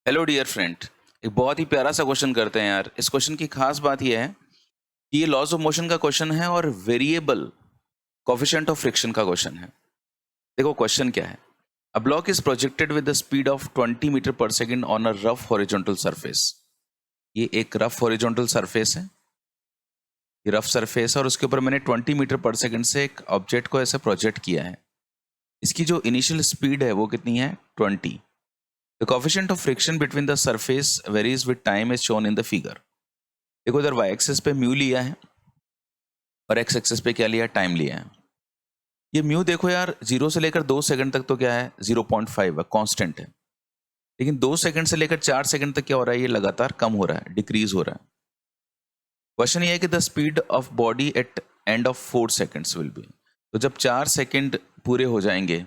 Hello dear friend. एक बहुत ही प्यारा सा क्वेश्चन करते हैं यार। इस क्वेश्चन की खास बात यह है कि ये लॉज ऑफ मोशन का क्वेश्चन है और वेरिएबल कोफिशिएंट ऑफ फ्रिक्शन का क्वेश्चन है। देखो क्वेश्चन क्या है। A block is projected with the speed of 20 metre per second on a rough horizontal surface. ये एक रफ हॉरिजॉन्टल सरफेस है। ये रफ सरफेस है और उसके ऊपर मैंने 20 मीटर पर सेकेंड से एक ऑब्जेक्ट को ऐसे प्रोजेक्ट किया है। इसकी जो इनिशियल स्पीड है वो कितनी है? 20। The coefficient of friction between the surface varies with time is shown in the figure. देखो इधर y एक्सिस पे म्यू लिया है और x एक्सिस पे क्या लिया? टाइम लिया है। ये म्यू देखो यार 0 से लेकर 2 सेकंड तक तो क्या है? 0.5 है, कांस्टेंट है। लेकिन 2 सेकंड से लेकर 4 सेकंड तक क्या हो रहा है? ये लगातार कम हो रहा है, डिक्रीज हो रहा है। क्वेश्चन ये है कि the speed of body at end of 4 seconds will be. तो जब 4 सेकंड पूरे हो जाएंगे,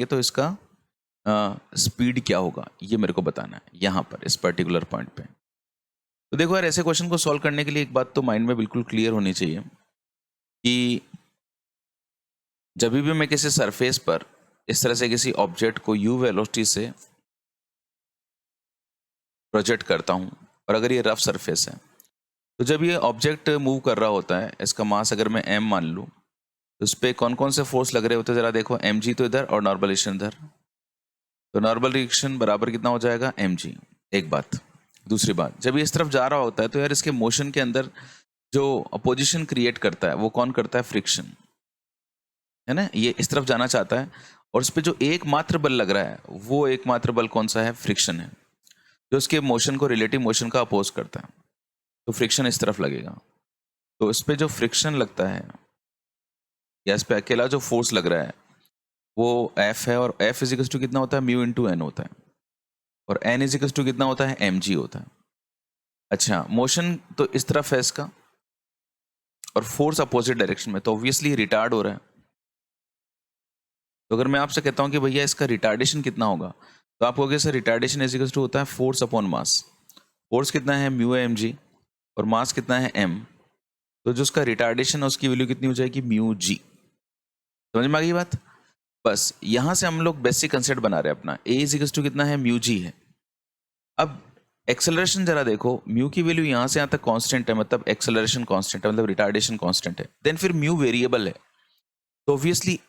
तो इसका स्पीड क्या होगा ये मेरे को बताना है यहाँ पर इस पर्टिकुलर पॉइंट पे। तो देखो यार, ऐसे क्वेश्चन को सॉल्व करने के लिए एक बात तो माइंड में बिल्कुल क्लियर होनी चाहिए कि जब भी मैं किसी सरफेस पर इस तरह से किसी ऑब्जेक्ट को यू वेलोसिटी से प्रोजेक्ट करता हूँ और अगर ये रफ सरफेस है तो जब ये ऑब्जेक्ट मूव कर रहा होता है, इसका मास अगर मैं m मान लूँ तो उस पर कौन कौन से फोर्स लग रहे होते हैं जरा देखो। mg तो इधर और नॉर्मल रिएक्शन इधर। तो नॉर्मल रिएक्शन बराबर कितना हो जाएगा? mg। एक बात। दूसरी बात, जब ये इस तरफ जा रहा होता है तो यार इसके मोशन के अंदर जो अपोजिशन क्रिएट करता है वो कौन करता है? फ्रिक्शन, है ना। ये इस तरफ जाना चाहता है और इस पे जो एकमात्र बल लग रहा है वो एकमात्र बल कौन सा है? फ्रिक्शन है, जो उसके मोशन को, रिलेटिव मोशन का अपोज करता है। तो फ्रिक्शन इस तरफ लगेगा। तो इस पे जो फ्रिक्शन लगता है या इस पे अकेला जो फोर्स लग रहा है वो F है और F इजिकल्स टू कितना होता है? म्यू इंटू एन होता है और N इजिकल्स टू कितना होता है? mg होता है। अच्छा, मोशन तो इस तरफ है इसका और फोर्स अपोजिट डायरेक्शन में, तो ऑब्वियसली रिटार्ड हो रहा है। तो अगर मैं आपसे कहता हूं कि भैया इसका रिटार्डेशन कितना होगा, तो आप कहोगे सर रिटार्डेशन इजिकल्स टू होता है फोर्स अपॉन मास। फोर्स कितना है? म्यू एम जी, और मास कितना है? एम। तो जो उसका रिटार्डेशन है उसकी वैल्यू कितनी हो जाएगी? Mu G. समझ में आ गई बात? बस यहां से हम लोग बेसिक कंसेप्ट बना रहे हैं अपना। ए इजिकल्स टू कितना है? म्यू जी है। अब एक्सेलरेशन जरा देखो, म्यू की वैल्यू यहां से यहां तक कांस्टेंट है, मतलब एक्सेलरेशन कांस्टेंट है, मतलब रिटार्डेशन कांस्टेंट है। देन फिर म्यू वेरिएबल है, तो ऑब्वियसली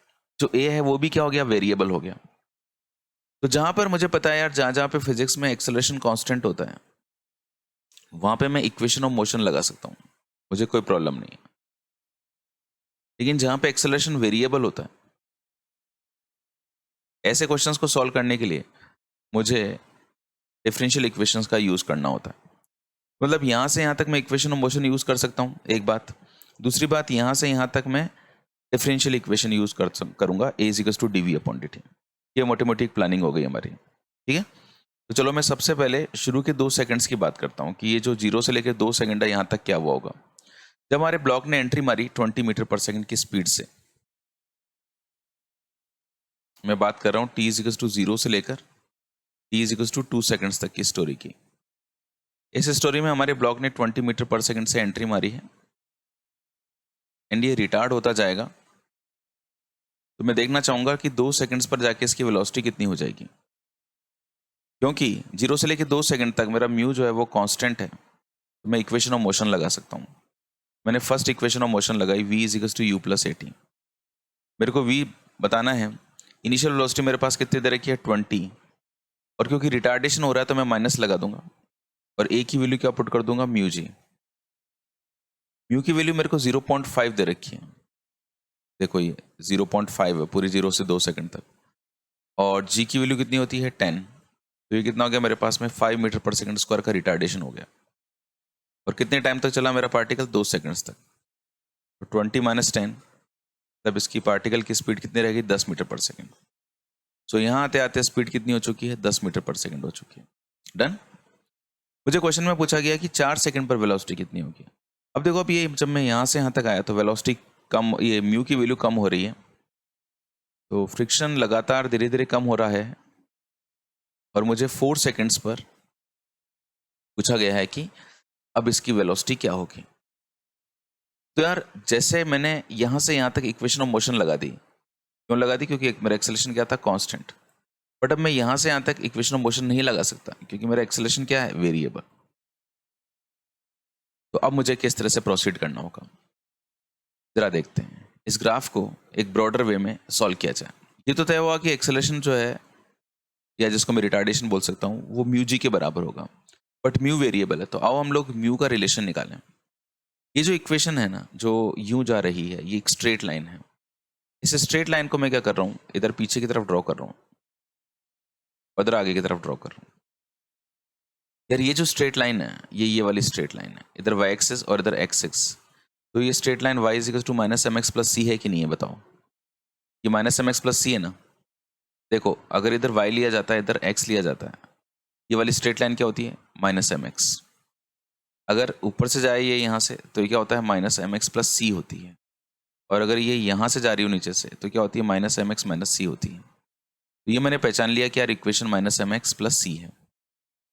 जो ए है वो भी क्या हो गया? वेरिएबल हो गया। तो जहां पर मुझे पता है यार, जहां जहां पे फिजिक्स में एक्सेलरेशन कांस्टेंट होता है वहां पे मैं इक्वेशन ऑफ मोशन लगा सकता हूं, मुझे कोई प्रॉब्लम नहीं है। लेकिन जहां पे एक्सेलरेशन वेरिएबल होता है, ऐसे क्वेश्चंस को सॉल्व करने के लिए मुझे डिफरेंशियल इक्वेशंस का यूज करना होता है। मतलब यहां से यहां तक मैं इक्वेशन ऑफ मोशन यूज कर सकता हूं, एक बात। दूसरी बात, यहां से यहां तक मैं डिफरेंशियल इक्वेशन यूज करूंगा, a equals to d v upon d t. ये मोटी मोटी प्लानिंग हो गई हमारी, ठीक है। तो चलो मैं सबसे पहले शुरू के 2 सेकंड्स की बात करता हूँ कि ये जो 0 से लेकर 2 सेकंड है यहाँ तक क्या हुआ होगा जब हमारे ब्लॉक ने एंट्री मारी 20 मीटर पर सेकंड की स्पीड से। मैं बात कर रहा हूँ टी इजिकल्स टू 0 से लेकर टी इजिकल्स टू 2 सेकंड्स तक की स्टोरी की। इस स्टोरी में हमारे ब्लॉक ने 20 मीटर पर सेकंड से एंट्री मारी है एंड ये रिटार्ड होता जाएगा। तो मैं देखना चाहूंगा कि 2 सेकंड्स पर जाके इसकी वेलोसिटी कितनी हो जाएगी, क्योंकि 0 से लेकर 2 सेकंड तक मेरा म्यू जो है वो कांस्टेंट है। तो मैं इक्वेशन ऑफ मोशन लगा सकता हूँ। मैंने फर्स्ट इक्वेशन ऑफ मोशन लगाई, v is equals to u plus a t. मेरे को v बताना है। इनिशियल वेलोसिटी मेरे पास कितनी दे रखी है? 20। और क्योंकि रिटार्डेशन हो रहा है तो मैं माइनस लगा दूंगा और a की वैल्यू क्या पुट कर दूंगा? Mu G. म्यू की वैल्यू मेरे को 0.5 दे रखी है। देखो ये 0.5 है पूरी 0 से 2 सेकंड तक। और g की वैल्यू कितनी होती है? 10। तो ये कितना हो गया मेरे पास में? 5 मीटर पर सेकंड स्क्वायर का रिटार्डेशन हो गया। और कितने टाइम तक चला मेरा पार्टिकल? 2 सेकंड्स तक। तो 20 माइनस 10, तब इसकी पार्टिकल की स्पीड कितनी रहेगी? 10 मीटर पर सेकंड। सो यहाँ आते आते स्पीड कितनी हो चुकी है? 10 मीटर पर सेकंड हो चुकी है। डन। मुझे क्वेश्चन में पूछा गया कि 4 सेकंड पर वेलोसिटी कितनी होगी। अब देखो, अब ये जब मैं यहाँ से यहाँ तक आया तो वेलोसिटी कम, ये म्यू की वैल्यू कम हो रही है, तो फ्रिक्शन लगातार धीरे धीरे कम हो रहा है। और मुझे 4 सेकंड्स पर पूछा गया है कि अब इसकी वेलोसिटी क्या होगी। तो यार जैसे मैंने यहाँ से यहाँ तक इक्वेशन ऑफ मोशन लगा दी, क्यों लगा दी? क्योंकि मेरा एक्सेलरेशन क्या था? कांस्टेंट। बट अब मैं यहाँ से यहाँ तक इक्वेशन ऑफ मोशन नहीं लगा सकता क्योंकि मेरा एक्सेलरेशन क्या है, वेरिएबल। तो अब मुझे किस तरह से प्रोसीड करना होगा जरा देखते हैं। इस ग्राफ को एक ब्रॉडर वे में सॉल्व किया जाए। ये तो तय हुआ कि एक्सेलरेशन जो है, या जिसको मैं रिटार्डेशन बोल सकता हूँ, वो म्यू जी के बराबर होगा, बट म्यू वेरिएबल है। तो आओ हम लोग म्यू का रिलेशन निकालें। ये जो इक्वेशन है ना, जो यूं जा रही है, ये एक स्ट्रेट लाइन है। इस स्ट्रेट लाइन को मैं क्या कर रहा हूँ, इधर पीछे की तरफ ड्रॉ कर रहा हूँ, उधर आगे की तरफ ड्रॉ कर रहा हूँ। यार ये जो स्ट्रेट लाइन है, ये वाली स्ट्रेट लाइन है, इधर वाई एक्सिस और इधर एक्स एक्स। तो ये straight line y is to minus m x plus c है कि नहीं है, बताओ। ये minus m x plus c है ना। देखो, अगर इधर y लिया जाता है, इधर x लिया जाता है, ये वाली स्ट्रेट लाइन क्या होती है, माइनस एम एक्स। अगर ऊपर से जाए ये यहाँ से, तो ये क्या होता है, माइनस एम एक्स प्लस सी होती है। और अगर ये यहाँ से जा रही हो नीचे से, तो क्या होती है, minus m x minus c होती है। तो ये मैंने पहचान लिया कि यार equation minus m x plus c है।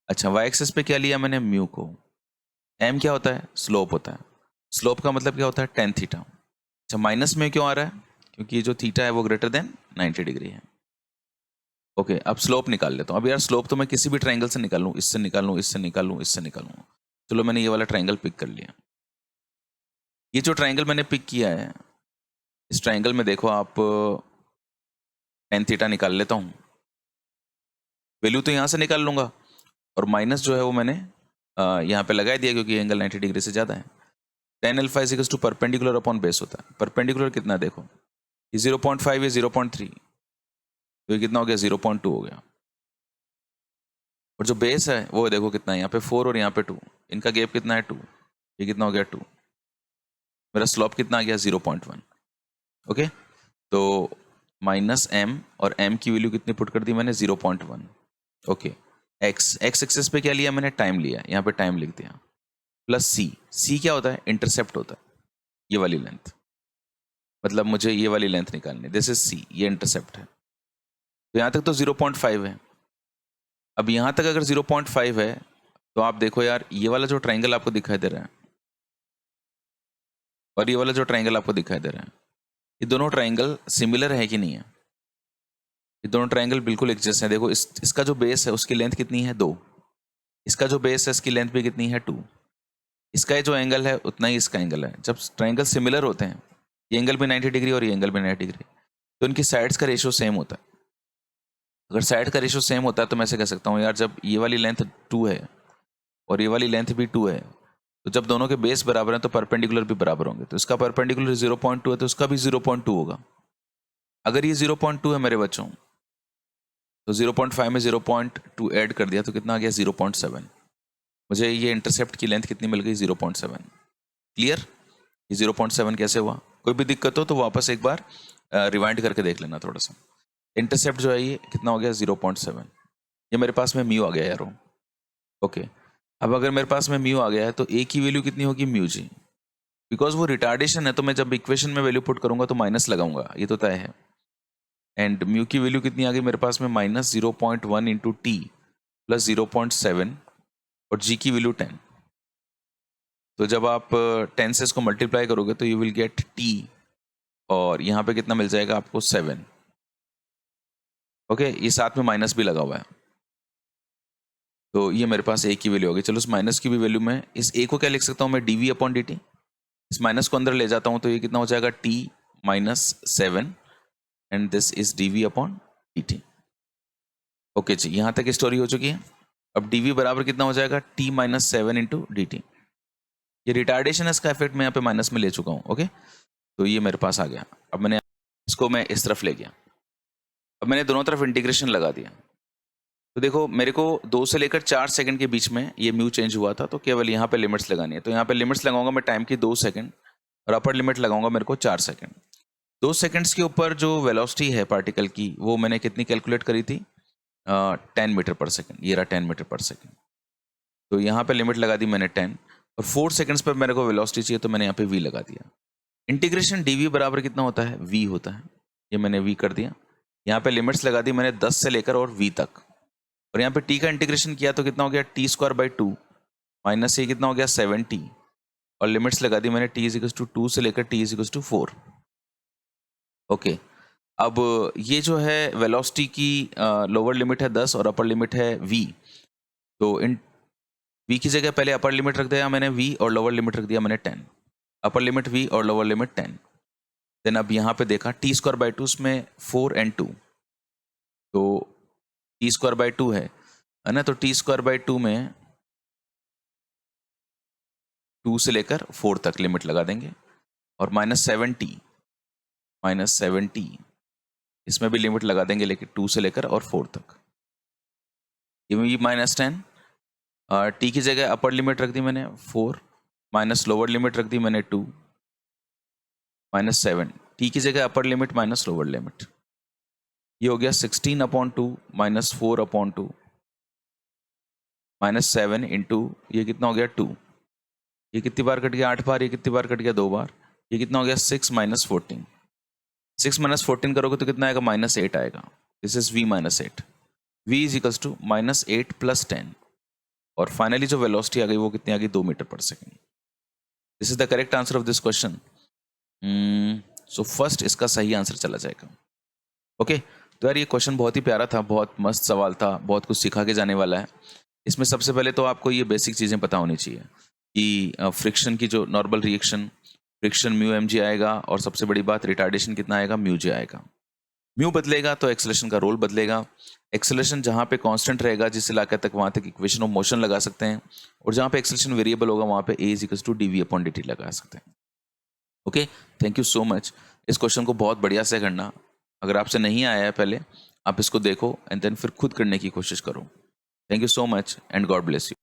अच्छा, वाई एक्सिस पे क्या लिया मैंने, म्यू को। एम क्या होता है, स्लोप होता है। स्लोप का मतलब क्या होता है, टेन थीटा। अच्छा, माइनस में क्यों आ रहा है, क्योंकि ये जो थीटा है वो ग्रेटर देन 90 डिग्री है। ओके, अब स्लोप निकाल लेता हूँ। अब यार स्लोप तो मैं किसी भी ट्राइंगल से निकाल लूँ, इससे निकाल लूँ, इससे निकाल लूँ, इससे निकाल लूँ। चलो मैंने ये वाला ट्राइंगल पिक कर लिया। ये जो ट्राइंगल मैंने पिक किया है, इस ट्राइंगल में देखो आप, टेन थीटा निकाल लेता हूँ। वैल्यू तो यहाँ से निकाल लूंगा, और माइनस जो है वो मैंने यहाँ पे लगा दिया क्योंकि एंगल 90 डिग्री से ज़्यादा है। Tan alpha is equals to perpendicular upon base होता है। परपेंडिकुलर कितना है, देखो ये 0.5 है, 0.3, तो ये कितना हो गया, 0.2 हो गया। और जो बेस है वो देखो कितना है, यहाँ पे 4 और यहाँ पे 2, इनका गैप कितना है, 2। ये कितना हो गया, 2। मेरा स्लोप कितना आ गया, 0.1। ओके, तो माइनस एम, और एम की वैल्यू कितनी पुट कर दी मैंने, 0.1। ओके, एक्स एक्सेस पे क्या लिया मैंने, टाइम लिया, यहाँ पे टाइम लिख दिया, प्लस सी। सी क्या होता है, इंटरसेप्ट होता है, ये वाली लेंथ। मतलब मुझे ये वाली लेंथ निकालनी, दिस इज सी, ये इंटरसेप्ट है। तो यहाँ तक तो 0.5 है। अब यहाँ तक अगर 0.5 है, तो आप देखो यार, ये वाला जो ट्राइंगल आपको दिखाई दे रहा है और ये वाला जो ट्राइंगल आपको दिखाई दे रहा है, ये दोनों ट्राइंगल सिमिलर है कि नहीं है। ये दोनों ट्राइंगल बिल्कुल एक जैसे हैं। देखो इसका जो बेस है उसकी लेंथ कितनी है, 2। इसका जो बेस है इसकी लेंथ भी कितनी है, 2। इसका जो एंगल है उतना ही इसका एंगल है। जब ट्राइंगल सिमिलर होते हैं, ये एंगल भी 90 डिग्री और ये एंगल भी 90 डिग्री, तो इनकी साइड्स का रेशियो सेम होता है। अगर साइड का रेशियो सेम होता है तो मैं ऐसे कह सकता हूँ यार, जब ये वाली लेंथ 2 है और ये वाली लेंथ भी 2 है, तो जब दोनों के बेस बराबर हैं तो परपेंडिकुलर भी बराबर होंगे। तो इसका परपेंडिकुलर 0.2 है तो इसका भी 0.2 होगा। अगर ये 0.2 है मेरे बच्चों, तो 0.5 में 0.2 ऐड कर दिया तो कितना आ गया, 0.7। मुझे ये इंटरसेप्ट की लेंथ कितनी मिल गई, 0.7। क्लियर, ये 0.7 कैसे हुआ। कोई भी दिक्कत हो तो वापस एक बार रिवाइंड करके देख लेना थोड़ा सा। इंटरसेप्ट जो है ये कितना हो गया, 0.7। ये मेरे पास में म्यू आ गया यारो। ओके, अब अगर मेरे पास में म्यू आ गया है तो ए की वैल्यू कितनी होगी, म्यू जी। बिकॉज वो रिटार्डेशन है तो मैं जब इक्वेशन में वैल्यू पुट करूंगा तो माइनस लगाऊंगा, ये तो तय है। एंड म्यू की वैल्यू कितनी आ गई मेरे पास में, माइनस 0.1 इंटू टी प्लस 0.7, और जी की वैल्यू 10। तो जब आप 10 से इसको मल्टीप्लाई करोगे तो यू विल गेट टी, और यहाँ पे कितना मिल जाएगा आपको, 7। ओके, ये साथ में माइनस भी लगा हुआ है, तो ये मेरे पास ए की वैल्यू होगी। चलो उस माइनस की भी वैल्यू में इस ए को क्या लिख सकता हूँ मैं, d v upon d t. इस माइनस को अंदर ले जाता हूँ तो ये कितना हो जाएगा, t minus 7, and this is d v upon d t. Okay जी, यहाँ तक स्टोरी हो चुकी है। अब डी वी बराबर कितना हो जाएगा, t minus 7 into D t. ये रिटार्डेशन है, इसका इफेक्ट मैं यहाँ पे माइनस में ले चुका हूँ। ओके, तो ये मेरे पास आ गया। अब मैंने इसको मैं इस तरफ ले गया, अब मैंने दोनों तरफ इंटीग्रेशन लगा दिया। तो देखो मेरे को 2 से लेकर 4 सेकंड के बीच में ये म्यू चेंज हुआ था, तो केवल यहाँ पे लिमिट्स लगानी है। तो यहाँ पे लिमिट्स लगाऊंगा मैं टाइम की 2 सेकंड, और अपर लिमिट लगाऊंगा मेरे को 4 सेकंड। 2 सेकंड्स के ऊपर जो वेलोसिटी है पार्टिकल की, वो मैंने कितनी कैलकुलेट करी थी, 10 मीटर पर सेकंड। ये रहा 10 मीटर पर सेकंड। तो यहाँ पे लिमिट लगा दी मैंने 10, और 4 सेकंड्स पर मेरे को वेलोसिटी चाहिए तो मैंने यहाँ पे v लगा दिया। इंटीग्रेशन डी वी बराबर कितना होता है, v होता है। ये मैंने v कर दिया। यहाँ पे लिमिट्स लगा दी मैंने 10 से लेकर और v तक, और यहाँ पे t का इंटीग्रेशन किया तो कितना हो गया, टी स्क्वायर बाई 2 माइनस ये कितना हो गया, 7t, और लिमिट्स लगा दी मैंने t इज इक्वल टू 2 से लेकर t is equal to 4। Okay, अब ये जो है वेलोसिटी की लोअर लिमिट है 10 और अपर लिमिट है v। तो इन v की जगह पहले अपर लिमिट रख दिया मैंने v और लोअर लिमिट रख दिया मैंने 10। अपर लिमिट v और लोअर लिमिट 10। देन अब यहाँ पे देखा टी स्क्वायर बाई 2 में 4 and 2, तो टी स्क्वायर बाई 2 है ना, तो टी स्क्वायर बाई 2 में 2 से लेकर 4 तक लिमिट लगा देंगे, और -7t इसमें भी लिमिट लगा देंगे लेकिन 2 से लेकर और 4 तक। ये -10, टी की जगह अपर लिमिट रख दी मैंने 4, माइनस लोअर लिमिट रख दी मैंने 2, -7, टी की जगह upper limit minus lower limit, ये हो गया 16/2 -4/2 -7 इंटू ये कितना हो गया 2, ये कितनी बार कट गया 8 बार, ये कितनी बार कट गया 2 बार, ये कितना हो गया 6 - 14, 6 - 14 करोगे तो कितना आएगा -8 आएगा। This is v - 8, v is equals to -8 + 10, और फाइनली जो वेलोसिटी आ गई वो कितनी आ गई 2 metre per second. This is the correct answer of this question. So first इसका सही आंसर चला जाएगा। ओके तो यार ये क्वेश्चन बहुत ही प्यारा था, बहुत मस्त सवाल था, बहुत कुछ सिखा के जाने वाला है। इसमें सबसे पहले तो आपको ये बेसिक चीज़ें पता होनी चाहिए कि फ्रिक्शन की जो normal reaction, friction mu mg आएगा, और सबसे बड़ी बात रिटार्डेशन कितना आएगा म्यू जे आएगा। म्यू बदलेगा तो एक्सेलरेशन का रोल बदलेगा। एक्सेलरेशन जहाँ पे कांस्टेंट रहेगा जिस इलाके तक वहाँ तक इक्वेशन ऑफ मोशन लगा सकते हैं, और जहाँ पे एक्सेलरेशन वेरिएबल होगा वहाँ पे a = dv/dt लगा सकते हैं। Okay thank you so much. इस क्वेश्चन को बहुत बढ़िया से करना, अगर आपसे नहीं आया है पहले आप इसको देखो एंड देन फिर खुद करने की कोशिश करो। Thank you so much and God bless you.